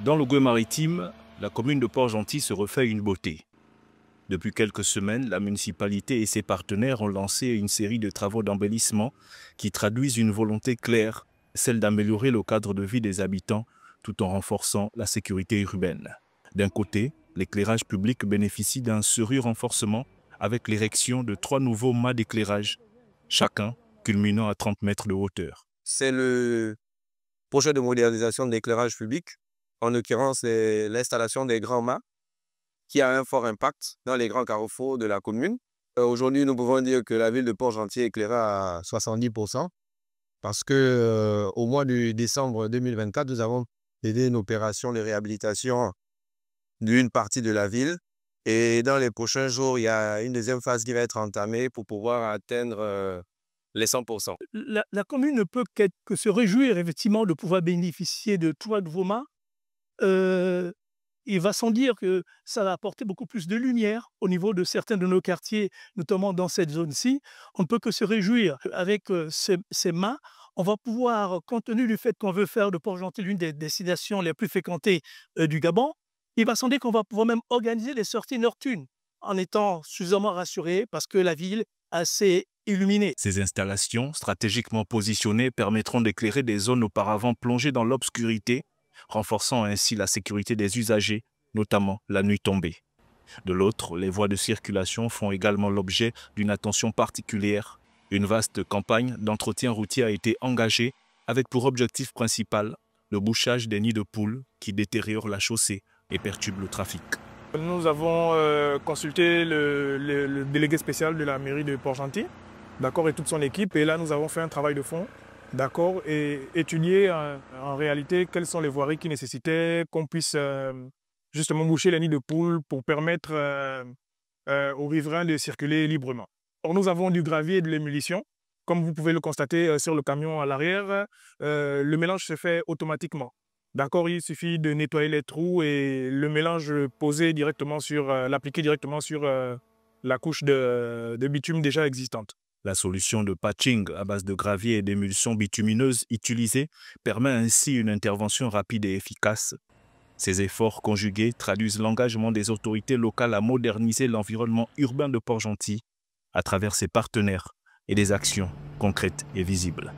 Dans le Goët-Maritime, la commune de Port-Gentil se refait une beauté. Depuis quelques semaines, la municipalité et ses partenaires ont lancé une série de travaux d'embellissement qui traduisent une volonté claire, celle d'améliorer le cadre de vie des habitants tout en renforçant la sécurité urbaine. D'un côté, l'éclairage public bénéficie d'un sérieux renforcement avec l'érection de 3 nouveaux mâts d'éclairage, chacun culminant à 30 mètres de hauteur. C'est le projet de modernisation de l'éclairage public, en l'occurrence l'installation des grands mâts, qui a un fort impact dans les grands carrefours de la commune. Aujourd'hui, nous pouvons dire que la ville de Port-Gentil est éclairée à 70%, parce que au mois de décembre 2024, nous avons aidé une opération de réhabilitation d'une partie de la ville. Et dans les prochains jours, il y a une deuxième phase qui va être entamée pour pouvoir atteindre les 100%. La commune ne peut que se réjouir effectivement de pouvoir bénéficier de 3 nouveaux mâts. Il va sans dire que ça va apporter beaucoup plus de lumière au niveau de certains de nos quartiers, notamment dans cette zone-ci. On ne peut que se réjouir. Avec ces mâts, on va pouvoir, compte tenu du fait qu'on veut faire de Port-Gentil l'une des destinations les plus fréquentées du Gabon, il va sans dire qu'on va pouvoir même organiser des sorties nocturnes en étant suffisamment rassuré parce que la ville est assez illuminée. Ces installations, stratégiquement positionnées, permettront d'éclairer des zones auparavant plongées dans l'obscurité, renforçant ainsi la sécurité des usagers, notamment la nuit tombée. De l'autre, les voies de circulation font également l'objet d'une attention particulière. Une vaste campagne d'entretien routier a été engagée avec pour objectif principal le bouchage des nids de poules qui détériorent la chaussée et perturbent le trafic. Nous avons consulté le délégué spécial de la mairie de Port-Gentil, d'accord, et toute son équipe. Et là, nous avons fait un travail de fond, d'accord, et étudier en réalité quelles sont les voiries qui nécessitaient qu'on puisse justement boucher les nids de poules pour permettre aux riverains de circuler librement. Or, nous avons du gravier et de l'émulsion. Comme vous pouvez le constater sur le camion à l'arrière, le mélange se fait automatiquement. D'accord, il suffit de nettoyer les trous et le mélange posé directement sur, l'appliquer directement sur la couche de bitume déjà existante. La solution de patching à base de gravier et d'émulsion bitumineuse utilisée permet ainsi une intervention rapide et efficace. Ces efforts conjugués traduisent l'engagement des autorités locales à moderniser l'environnement urbain de Port-Gentil à travers ses partenaires et des actions concrètes et visibles.